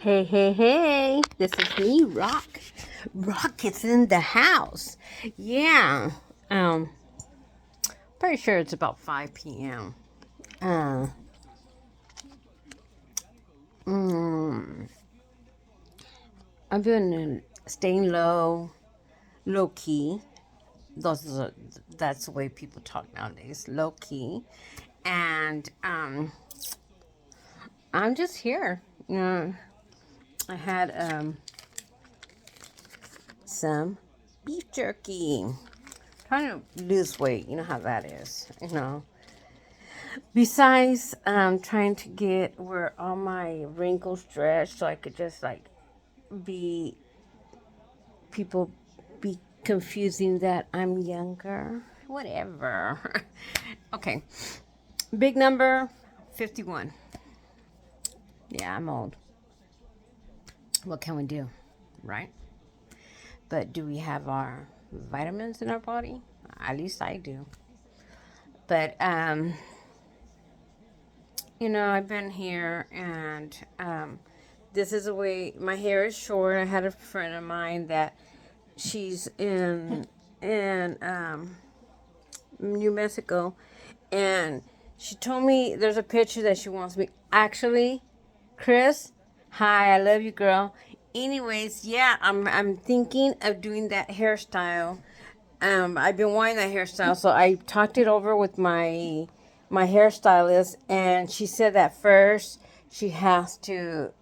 Hey, hey, hey, this is me, Rock. Rock is in the house. Yeah. Um, Pretty sure it's about 5 p.m. Uh, mm, I've been staying low key. That's the way people talk nowadays, low key. And I'm just here. I had some beef jerky. Trying to lose weight, you know how that is. Besides, trying to get where all my wrinkles stretch so I could just like be people be confusing that I'm younger. Whatever. Okay. Big number 51. Yeah, I'm old. What can we do? Right? But do we have our vitamins in our body? At least I do. But I've been here and this is the way my hair is short. I had a friend of mine that she's in New Mexico, and she told me there's a picture that she wants me. Actually, Chris, hi, I love you, girl. Anyways, yeah, I'm thinking of doing that hairstyle. I've been wanting that hairstyle, so I talked it over with my hairstylist, and she said that first she has to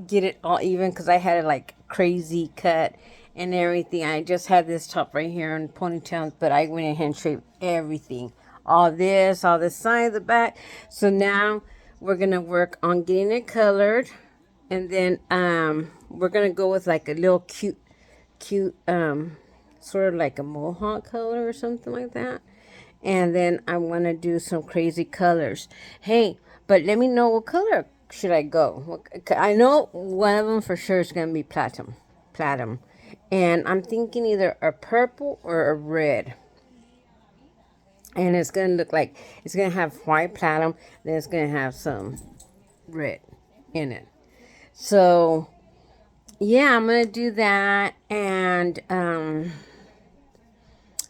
get it all even because I had it like crazy cut and everything. I just had this top right here and ponytail, but I went ahead and shaved everything. All this side, the back. So now we're gonna work on getting it colored, and then we're gonna go with like a little cute sort of like a mohawk color or something like that. And then I want to do some crazy colors. Hey, but let me know what color should I go. I know one of them for sure is going to be platinum. And I'm thinking either a purple or a red. And it's going to look like, it's going to have white platinum, then it's going to have some red in it. So, yeah, I'm going to do that. And,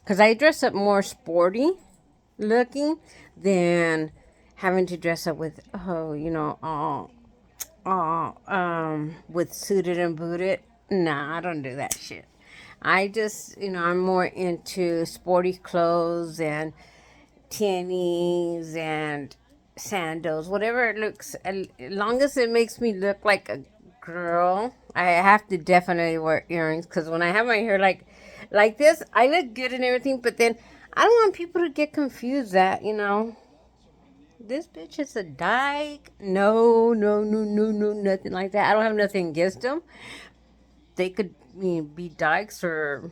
because I dress up more sporty looking than having to dress up with, with suited and booted. Nah, I don't do that shit. I just, I'm more into sporty clothes and tennies and sandals, whatever it looks, as long as it makes me look like a girl. I have to definitely wear earrings because when I have my hair like this, I look good and everything, but then I don't want people to get confused that, this bitch is a dyke. No, no, no, no, no, nothing like that. I don't have nothing against them. They could be dykes or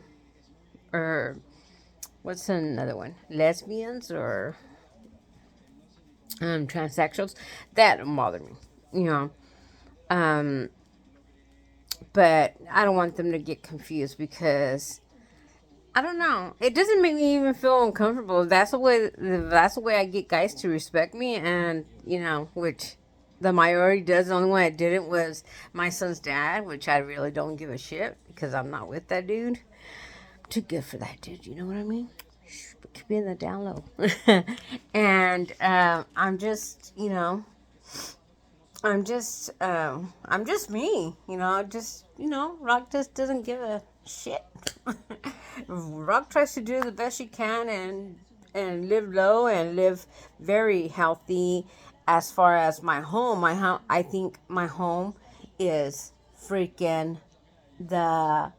what's another one? Lesbians or transsexuals. That don't bother me, you know. Um, but I don't want them to get confused because I don't know. It doesn't make me even feel uncomfortable. That's the way I get guys to respect me, and which the majority does. The only one I didn't was my son's dad, which I really don't give a shit because I'm not with that dude. Too good for that dude. You know what I mean? Keep in the down low. And I'm just, I'm just me. Rock just doesn't give a shit. Rock tries to do the best she can and live low and live very healthy. As far as my home, I think my home is freaking the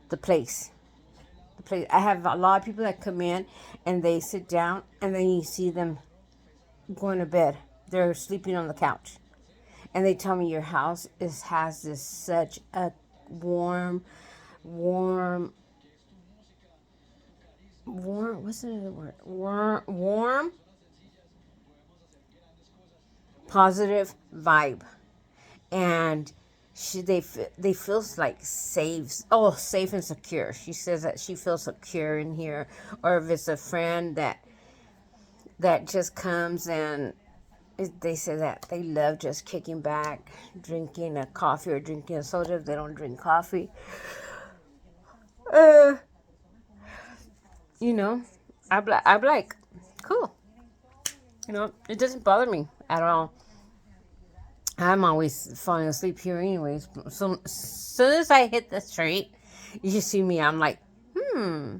the place. The place. I have a lot of people that come in and they sit down and then you see them going to bed. They're sleeping on the couch, and they tell me your house has this such a warm, warm what's the other word, warm positive vibe. And they feels like safe and secure. She says that she feels secure in here. Or if it's a friend that just comes they say that they love just kicking back, drinking a coffee or drinking a soda if they don't drink coffee. Uh, you know, I'm like, cool. You know, it doesn't bother me at all. I'm always falling asleep here anyways. So as soon as I hit the street, you see me, I'm like, hi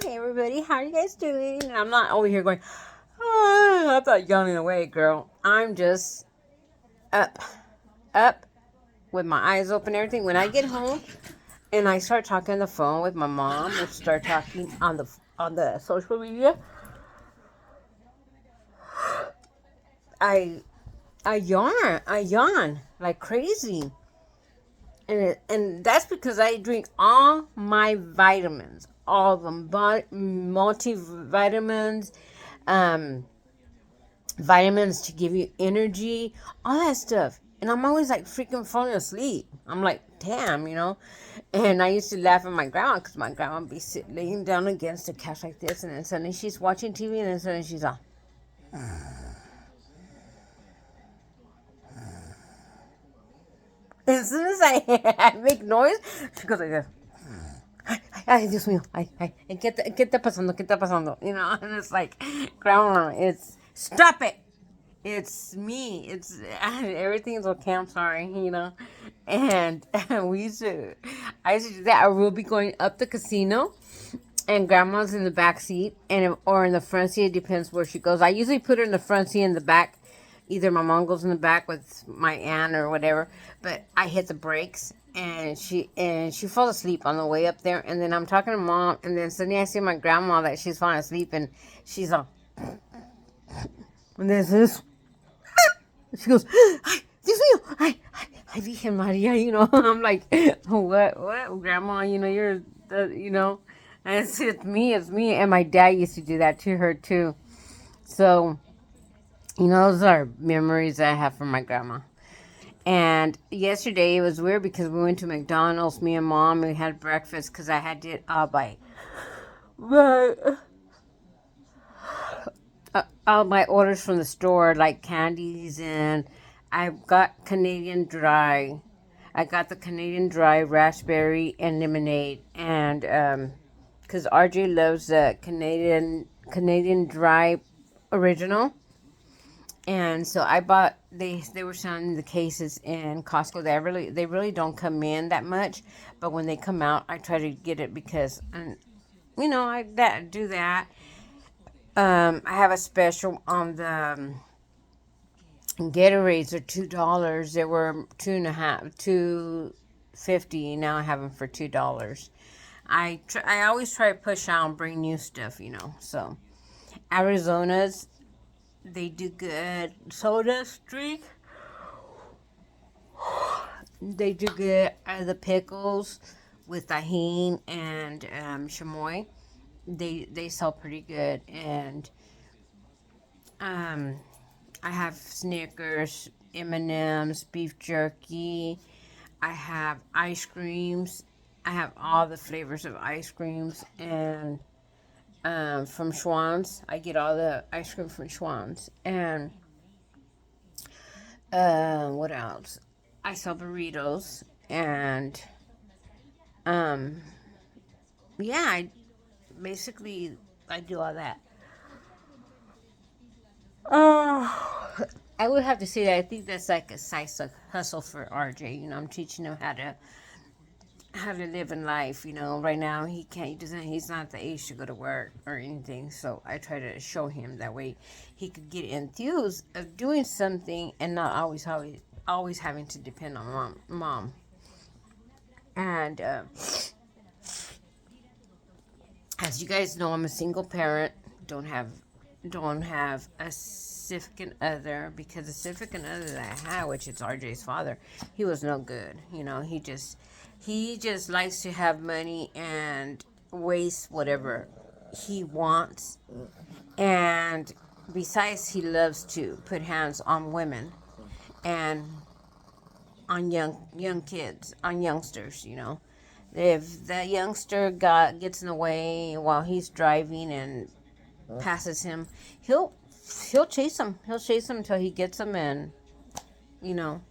everybody, how are you guys doing? And I'm not over here going, I'm not yawning away, girl. I'm just up, up with my eyes open and everything. When I get home and I start talking on the phone with my mom or start talking on the social media, I I yawn like crazy. And that's because I drink all my vitamins, all of them, multivitamins, um, vitamins to give you energy, all that stuff. And I'm always like freaking falling asleep. I'm like, damn, you know. And I used to laugh at my grandma because my grandma would be laying down against the couch like this, and then suddenly she's watching TV, and then suddenly she's all. As soon as I make noise, she goes like this. Ay, Dios mío, ay, ¿qué está pasando? ¿Qué está pasando? You know, and it's like, grandma, stop it. It's me. It's everything's okay. I'm sorry, you know. And I used to do that. I will be going up the casino, and grandma's in the back seat, or in the front seat. It depends where she goes. I usually put her in the front seat in the back. Either my mom goes in the back with my aunt or whatever, but I hit the brakes and she falls asleep on the way up there. And then I'm talking to mom, and then suddenly I see my grandma that she's falling asleep, and she's all, and there's this. She goes, ay, Dios mío, ay, Virgen Maria, you know. I'm like, what, grandma, you know, you're, you know, and it's me. And my dad used to do that to her too. So, you know, those are memories I have from my grandma. And yesterday it was weird because we went to McDonald's, me and mom, and we had breakfast because I had did all my orders from the store, like candies, and I got Canadian Dry. I got the Canadian Dry raspberry and lemonade, and because RJ loves the Canadian Dry original, and so I bought. They were selling the cases in Costco. They really don't come in that much, but when they come out, I try to get it because, you know, I do that. I have a special on the Gatorades are $2. They were $2.50. Now I have them for $2. I always try to push out and bring new stuff, you know. So Arizona's, they do good. Soda Street, they do good. The pickles with tahini and chamoy, they sell pretty good. And I have Snickers, M&M's, beef jerky. I have ice creams. I have all the flavors of ice creams. And from Schwann's, I get all the ice cream from Schwann's. And what else? I sell burritos. And yeah, I do all that. I would have to say that I think that's like a side hustle for RJ. You know, I'm teaching him how to live in life. You know, right now he's not the age to go to work or anything. So I try to show him that way he could get enthused of doing something and not always having to depend on mom. And as you guys know, I'm a single parent. Don't have a significant other, because the significant other that I had, which is RJ's father, he was no good. You know, he just likes to have money and waste whatever he wants. And besides, he loves to put hands on women and on young kids, on youngsters, you know. If the youngster gets in the way while he's driving and passes him, he'll he'll chase him. He'll chase him until he gets him, and you know.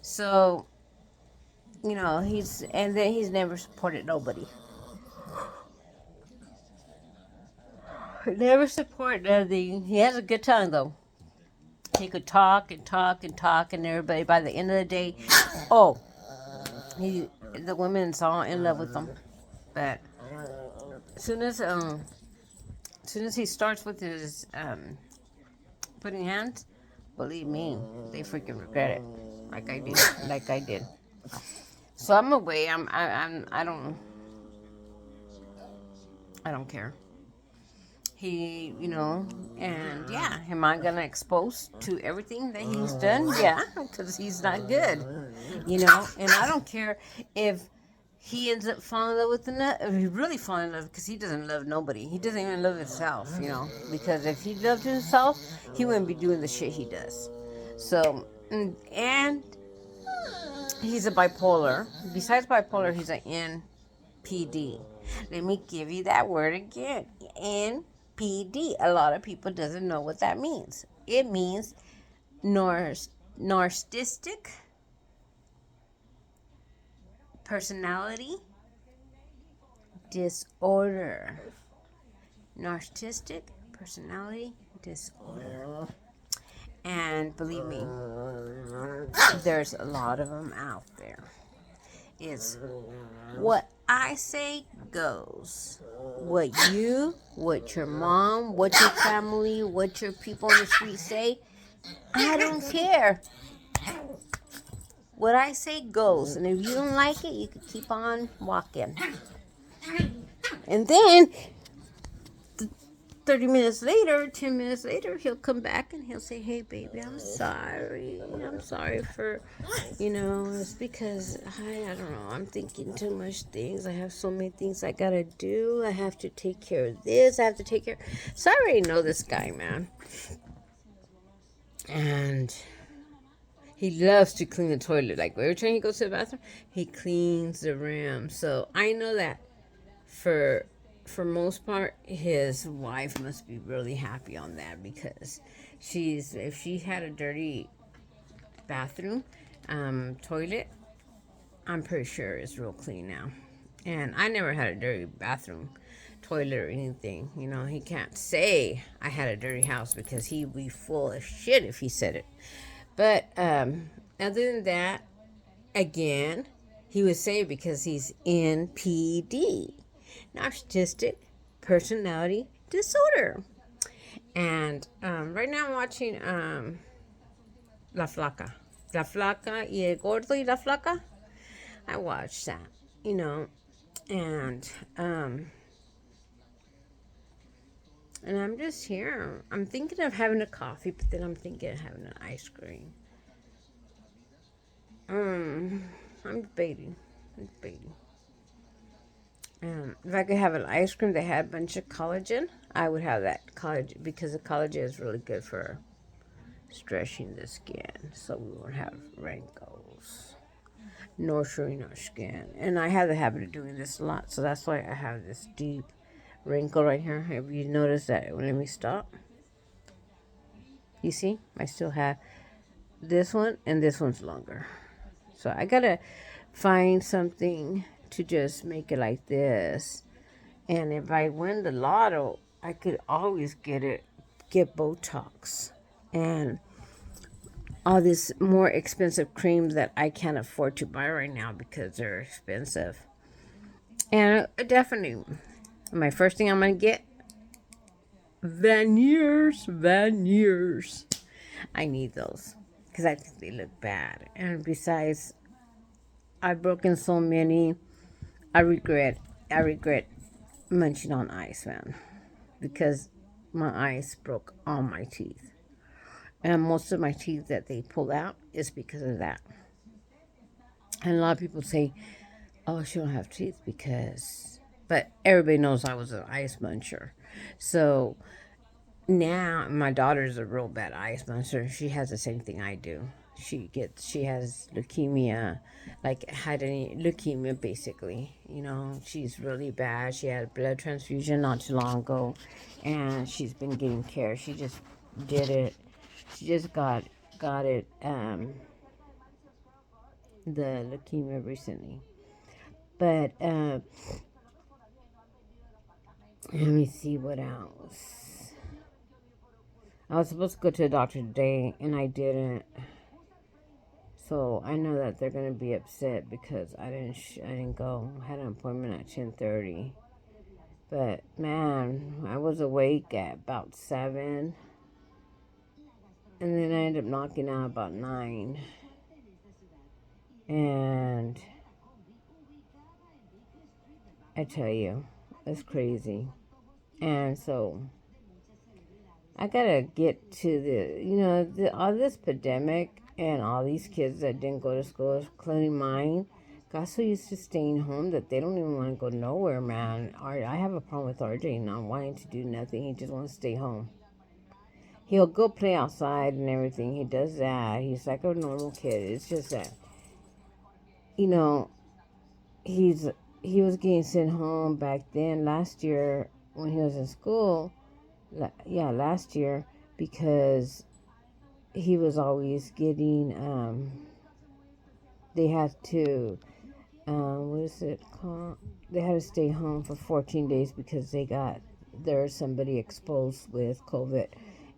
So and then he's never supported nobody. Never support nothing. He has a good tongue though. He could talk and talk and talk, and everybody by the end of the day, oh, the women's all in love with him. But as soon as he starts with his putting hands, believe me, they freaking regret it. Like I did. So I'm away. I don't care. He, and yeah, am I gonna expose to everything that he's done? Yeah, because he's not good, and I don't care if he ends up falling in love with another, if he really falls in love, because he doesn't love nobody. He doesn't even love himself, because if he loved himself, he wouldn't be doing the shit he does. So, and he's a bipolar. Besides bipolar, he's an NPD. Let me give you that word again. NPD. A lot of people doesn't know what that means. It means narcissistic personality disorder. Narcissistic personality disorder. And believe me, there's a lot of them out there. It's what I say goes. What your mom, what your family, what your people on the street say, I don't care. What I say goes. And if you don't like it, you can keep on walking. And then 30 minutes later, 10 minutes later, he'll come back and he'll say, hey, baby, I'm sorry. I'm sorry for, it's because, I don't know, I'm thinking too much things. I have so many things I got to do. I have to take care of this. I have to take care. So I already know this guy, man. And he loves to clean the toilet. Like, every time he goes to the bathroom, he cleans the rim. So I know that for most part, his wife must be really happy on that, because if she had a dirty bathroom, toilet, I'm pretty sure it's real clean now. And I never had a dirty bathroom, toilet, or anything. He can't say I had a dirty house, because he'd be full of shit if he said it. But other than that, again, he would say, because he's NPD. Narcissistic personality disorder. And right now I'm watching La Flaca y el Gordo y La Flaca. I watched that, and I'm just here. I'm thinking of having a coffee, but then I'm thinking of having an ice cream. I'm debating. If I could have an ice cream that had a bunch of collagen, I would have that collagen, because the collagen is really good for stretching the skin, so we won't have wrinkles, nurturing our skin. And I have the habit of doing this a lot, so that's why I have this deep wrinkle right here. Have you noticed that? Let me stop. You see, I still have this one, and this one's longer. So I gotta find something to just make it like this. And if I win the lotto, I could always get Botox and all this more expensive creams that I can't afford to buy right now because they're expensive. And definitely, my first thing I'm gonna get, veneers. I need those because I think they look bad. And besides, I've broken so many. I regret munching on ice, man, because my ice broke all my teeth. And most of my teeth that they pulled out is because of that. And a lot of people say, oh, she don't have teeth but everybody knows I was an ice muncher. So now my daughter's a real bad ice muncher. She has the same thing I do. She has leukemia, leukemia basically. She's really bad. She had a blood transfusion not too long ago, and she's been getting care. She just did it. She just got it, the leukemia recently. But let me see what else. I was supposed to go to the doctor today, and I didn't. So I know that they're gonna be upset because I didn't go. I had an appointment at 10:30. But man, I was awake at about 7, and then I ended up knocking out about 9. And I tell you, it's crazy. And so I gotta get to all this pandemic and all these kids that didn't go to school, including mine, got so used to staying home that they don't even want to go nowhere, man. I have a problem with RJ not wanting to do nothing. He just wants to stay home. He'll go play outside and everything. He does that. He's like a normal kid. It's just that, you know, he was getting sent home back then last year when he was in school. Yeah, last year, because he was always getting they had to what is it called, they had to stay home for 14 days because there's somebody exposed with COVID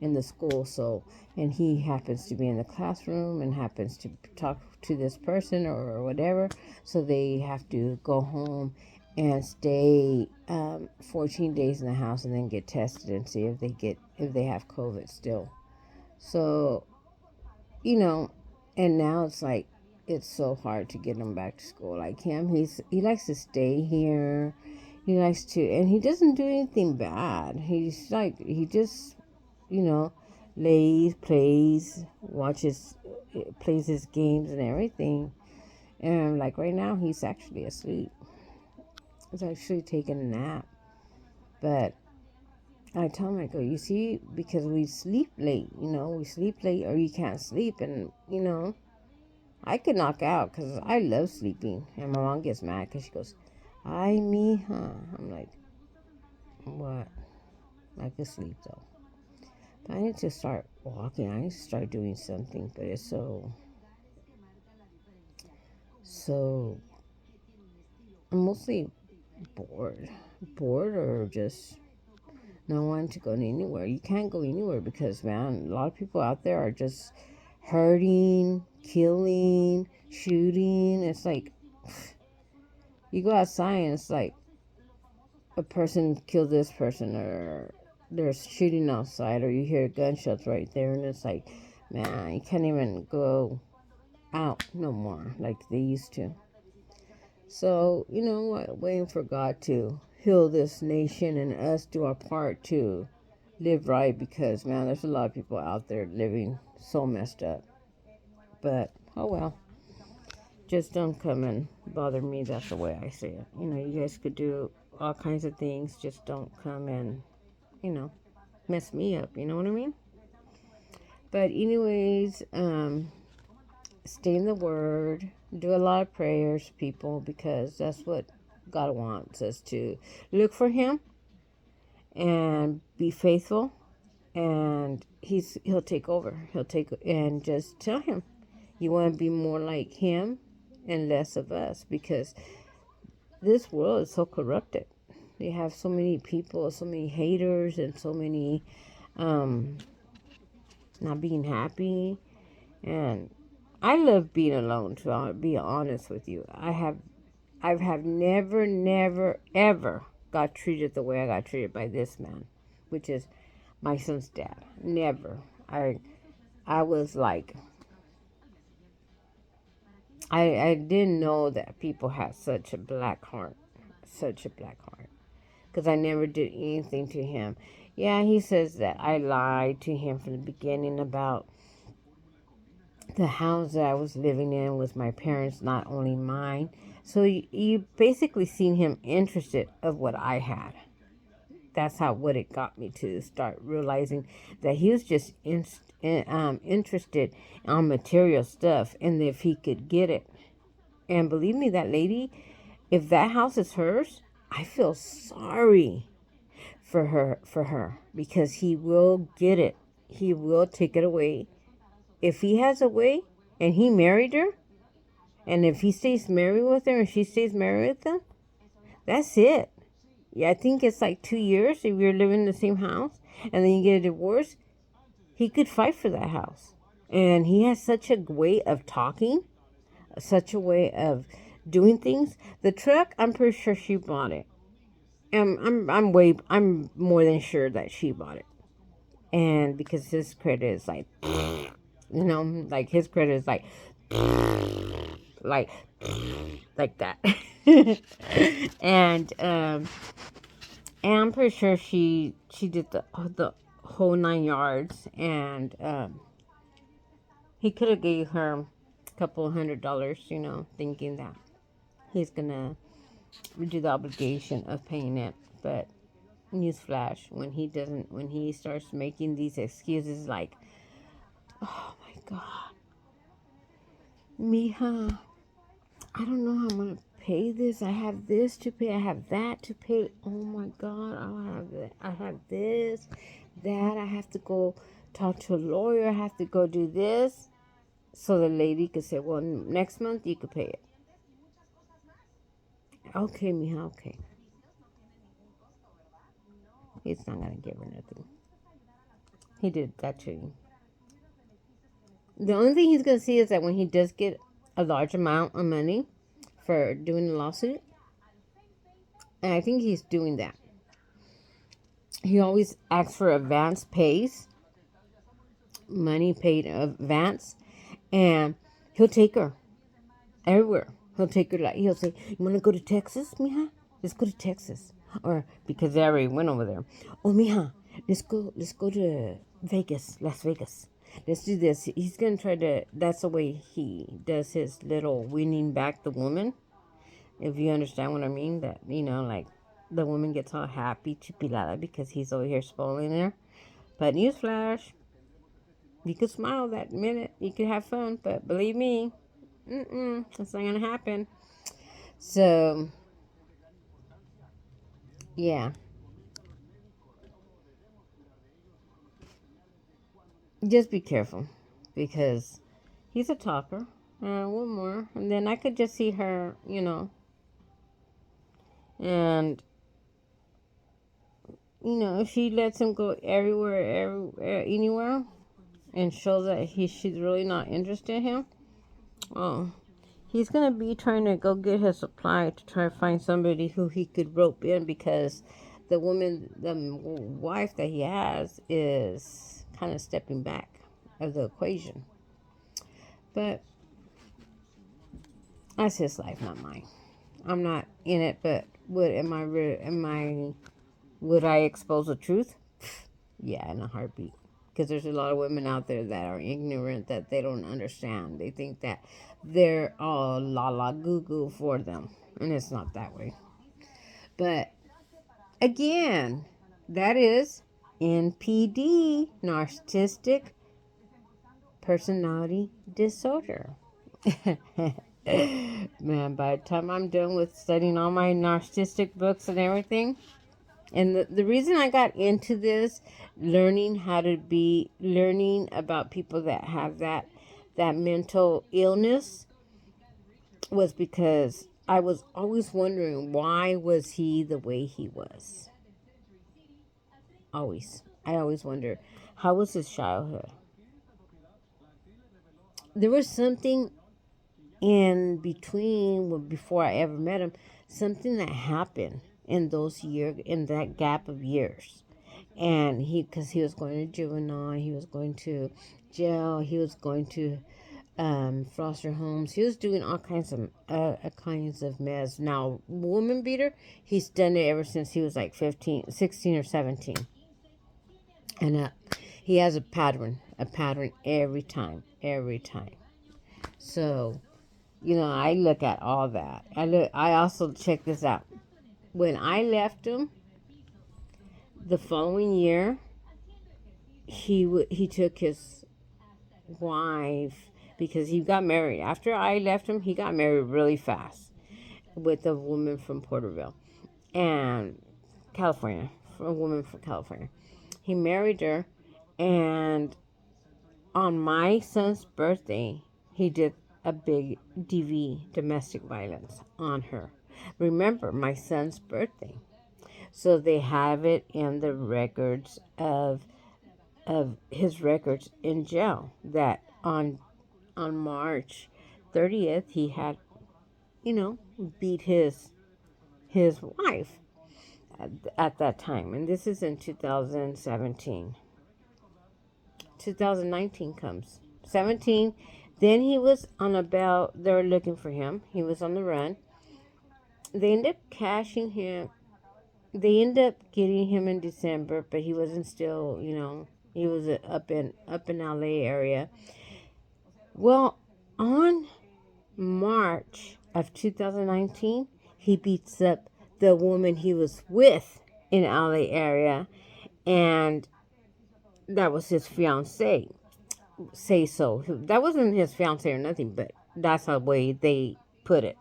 in the school. So, and he happens to be in the classroom and happens to talk to this person or whatever, so they have to go home and stay 14 days in the house and then get tested and see if they have COVID still. So, and now it's like it's so hard to get him back to school. Like him, he likes to stay here. He likes to, and he doesn't do anything bad. He just, lays, plays, plays his games and everything. And like right now, he's actually asleep. He's actually taking a nap. But I tell him, I go, you see, because we sleep late, we sleep late or you can't sleep. And, I could knock out because I love sleeping. And my mom gets mad because she goes, ay, mija. I'm like, what? I could sleep though. But I need to start walking. I need to start doing something. But it's so, I'm mostly bored. Bored or just not wanting to go anywhere. You can't go anywhere because, man, a lot of people out there are just hurting, killing, shooting. It's like, you go outside and it's like a person killed this person, or there's shooting outside, or you hear gunshots right there, and it's like, man, you can't even go out no more like they used to. So, waiting for God to heal this nation and us do our part to live right, because, man, there's a lot of people out there living so messed up. But, oh well. Just don't come and bother me. That's the way I say it. You guys could do all kinds of things. Just don't come and, mess me up. You know what I mean? But anyways, stay in the Word. Do a lot of prayers, people, because that's what God wants us to look for Him and be faithful. And He'll take over. And just tell Him you want to be more like Him and less of us, because this world is so corrupted. They have so many people, so many haters, and so many not being happy. And I love being alone, to be honest with you. I have never, ever got treated the way I got treated by this man, which is my son's dad. Never. I was like, I didn't know that people had such a black heart. Such a black heart. Because I never did anything to him. Yeah, he says that I lied to him from the beginning about the house that I was living in with my parents, not only mine. So you basically seen him interested of what I had. That's what it got me to start realizing that he was just interested on material stuff, and if he could get it. And believe me, that lady, if that house is hers, I feel sorry for her because he will get it. he will take it away. If he has a way and he married her, and if he stays married with her and she stays married with him, that's it. Yeah, I think it's like 2 years if you're living in the same house and then you get a divorce. He could fight for that house. And he has such a way of talking, such a way of doing things. The truck, I'm pretty sure she bought it. I'm more than sure that she bought it. And because his credit is like, like his credit is like like that. and and I'm pretty sure she did the whole 9 yards, and he could have gave her a couple $100, thinking that he's gonna do the obligation of paying it. But newsflash, when he starts making these excuses like, oh my God, mija, I don't know how I'm gonna pay this. I have this to pay. I have that to pay. Oh my God, I have this, that. I have to go talk to a lawyer. I have to go do this. So the lady could say, well, next month you could pay it. Okay, mija, okay. He's not gonna give her nothing. He did that to you. The only thing he's gonna see is that when he does get a large amount of money for doing the lawsuit, and I think he's doing that. He always asks for advance pays, money paid advance, and he'll take her everywhere. He'll take her, like, he'll say, you want to go to Texas, mija? Let's go to Texas. Or, because they already went over there. Oh, mija, let's go to Vegas, Las Vegas. Let's do this. He's going to try to, that's the way he does his little winning back the woman. If you understand what I mean, that, like, the woman gets all happy, chipilada, because he's over here spoiling her. But newsflash, you could smile that minute, you could have fun, but believe me, that's not gonna happen. So, yeah, just be careful, because he's a talker. One more, and then I could just see her, and if she lets him go anywhere, and shows that she's really not interested in him, oh, he's gonna be trying to go get his supply to try to find somebody who he could rope in, because the wife that he has, is kind of stepping back of the equation. But that's his life, not mine. I'm not in it, but would I expose the truth? Yeah, in a heartbeat. Because there's a lot of women out there that are ignorant, that they don't understand. They think that they're all la la goo goo for them. And it's not that way. But again, that is NPD, narcissistic personality disorder. Man, by the time I'm done with studying all my narcissistic books and everything, and the reason I got into this, learning about people that have that mental illness, was because I was always wondering, why was he the way he was? I always wonder, how was his childhood? There was something in between, before I ever met him, something that happened in that gap of years. And because he was going to juvenile, he was going to jail, he was going to foster homes, he was doing all kinds of mess. Now, woman beater, he's done it ever since he was like 16 or 17. And he has a pattern every time. So, I look at all that. I also check this out. When I left him, the following year, he took his wife, because he got married. After I left him, he got married really fast with a woman from Porterville and California, a woman from California. He married her, And on my son's birthday, he did a big DV, domestic violence, on her. Remember, my son's birthday. So they have it in the records of his records in jail that on March 30th he had, beat his wife at that time. And this is in 2017. 2019 comes. 17. Then he was on a bail. They were looking for him. He was on the run. They ended up cashing him. They ended up getting him in December, but he wasn't still, he was up in LA area. Well, on March of 2019, he beats up the woman he was with in LA area, and that was his fiance. Say so. That wasn't his fiance or nothing, but that's the way they put it.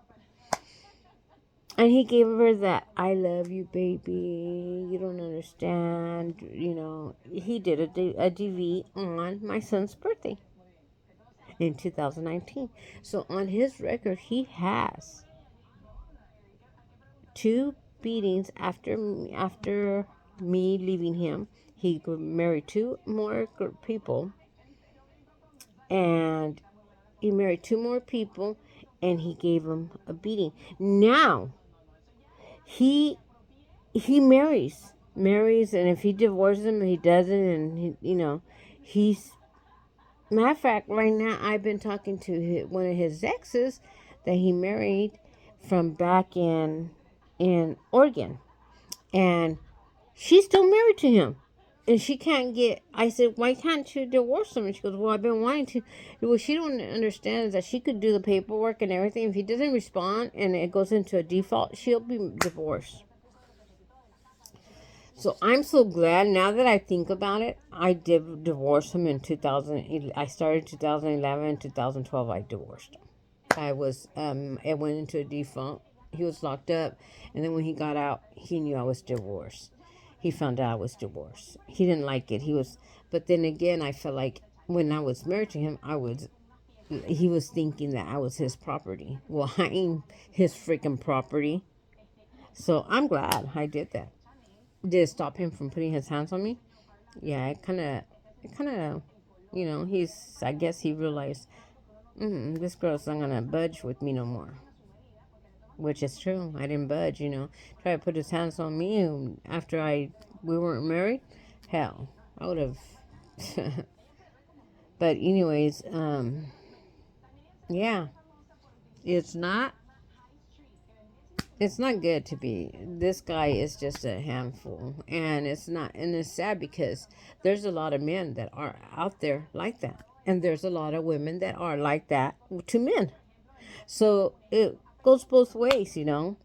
And he gave her that, I love you, baby. You don't understand. He did a DV on my son's birthday in 2019. So on his record, he has 2 beatings after me leaving him. He married 2 more people. And he married 2 more people. And he gave them a beating. Now, he marries, and if he divorces him, he doesn't, and he's, matter of fact, right now I've been talking to one of his exes that he married from back in Oregon, and she's still married to him. And she can't get, I said, why can't you divorce him? And she goes, well, I've been wanting to. What she don't understand is that she could do the paperwork and everything. If he doesn't respond and it goes into a default, she'll be divorced. So I'm so glad now that I think about it. I did divorce him in 2000. I started 2011, 2012. I divorced him. It went into a default. He was locked up, and then when he got out, he knew I was divorced. He found out I was divorced. He didn't like it. But then again, I felt like when I was married to him, he was thinking that I was his property. Well, I ain't his freaking property. So I'm glad I did that. Did it stop him from putting his hands on me? Yeah, it kind of, I guess he realized, this girl's not going to budge with me no more. Which is true. I didn't budge, Try to put his hands on me after we weren't married. Hell, I would have. But anyways, yeah, it's not good to be. This guy is just a handful, and it's sad because there's a lot of men that are out there like that, and there's a lot of women that are like that to men. So it goes both ways, Can you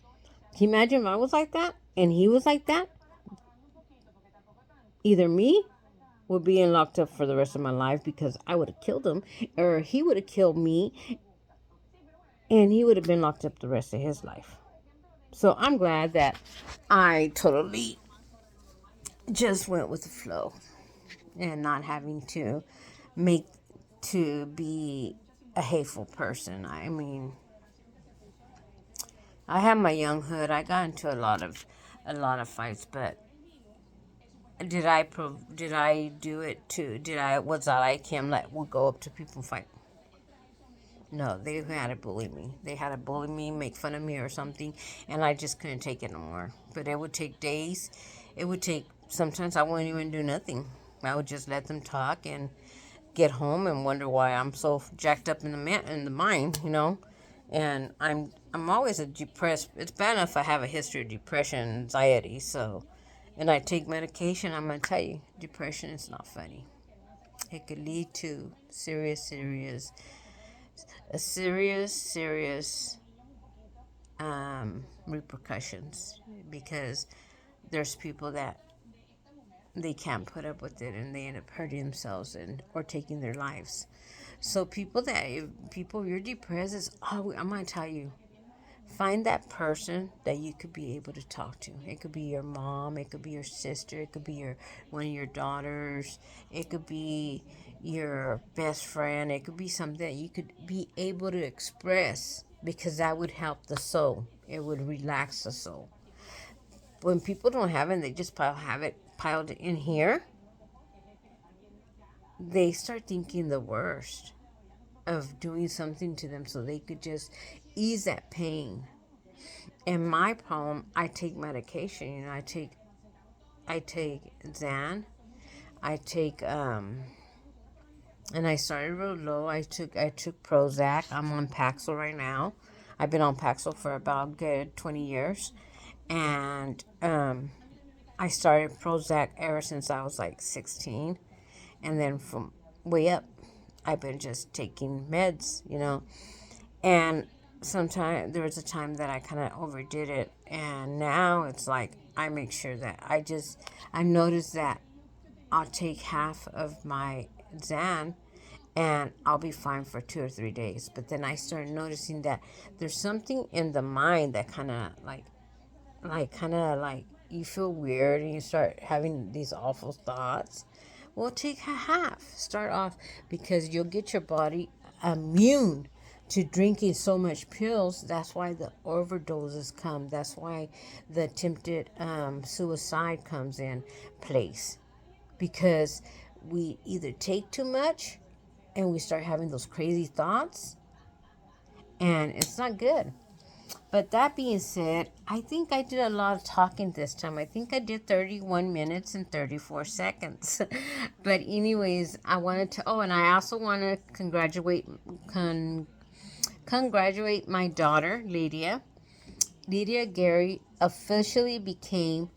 imagine if I was like that and he was like that? Either me would be locked up for the rest of my life because I would have killed him, or he would have killed me and he would have been locked up the rest of his life. So I'm glad that I totally just went with the flow and not having to be a hateful person. I mean, I had my younghood. I got into a lot of fights, but did I do it too? Was I like him that would go up to people and fight? No, they had to bully me. They had to bully me, make fun of me or something, and I just couldn't take it no more. But it would take days. Sometimes I wouldn't even do nothing. I would just let them talk and get home and wonder why I'm so jacked up in the mind, And I'm always a depressed. It's bad enough I have a history of depression and anxiety, and I take medication. I'm going to tell you, depression is not funny. It could lead to serious repercussions, because there's people that they can't put up with it and they end up hurting themselves or taking their lives. So you're depressed, I'm going to tell you, find that person that you could be able to talk to. It could be your mom, it could be your sister, it could be one of your daughters, it could be your best friend, it could be something that you could be able to express, because that would help the soul. It would relax the soul. When people don't have it, they just have it piled in here, they start thinking the worst of doing something to them so they could just ease that pain. And my problem, I take medication. I take Xan. I take and I started real low. I took Prozac. I'm on Paxil right now. I've been on Paxil for about good 20 years, and I started Prozac ever since I was like 16, and then from way up, I've been just taking meds. And sometimes there was a time that I kind of overdid it, and now it's like I make sure that I notice that I'll take half of my Xan and I'll be fine for 2 or 3 days. But then I start noticing that there's something in the mind that kind of like you feel weird and you start having these awful thoughts. Well, take a half. Start off, because you'll get your body immune to drinking so much pills. That's why the overdoses come. That's why the attempted suicide comes in place, because we either take too much and we start having those crazy thoughts, and it's not good. But that being said, I think I did a lot of talking this time. I think I did 31 minutes and 34 seconds. But anyways, I wanted to, and I also want to congratulate my daughter, Lydia. Lydia Gary officially became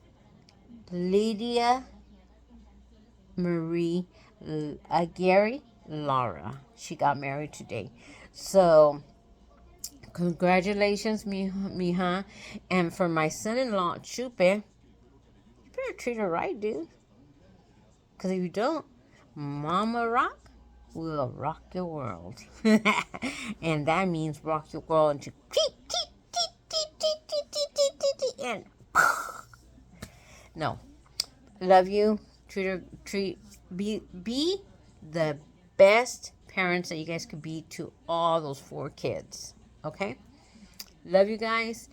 Lydia Marie Gary Laura. She got married today. So congratulations, mija. And for my son-in-law, Chupe, you better treat her right, dude. Because if you don't, Mama Rock will rock your world. And that means rock your world into and no. Love you. Be the best parents that you guys could be to all those 4 kids. Okay? Love you guys.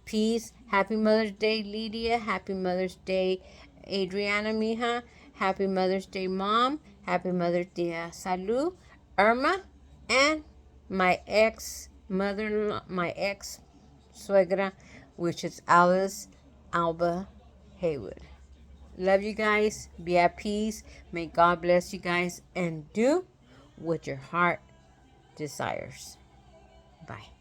Peace. Happy Mother's Day, Lydia. Happy Mother's Day, Adriana, mija. Happy Mother's Day, Mom. Happy Mother's Day, Salud, Irma, and my ex-mother-in-law, my ex-suegra, which is Alice Alba Haywood. Love you guys. Be at peace. May God bless you guys, and do what your heart desires. Bye.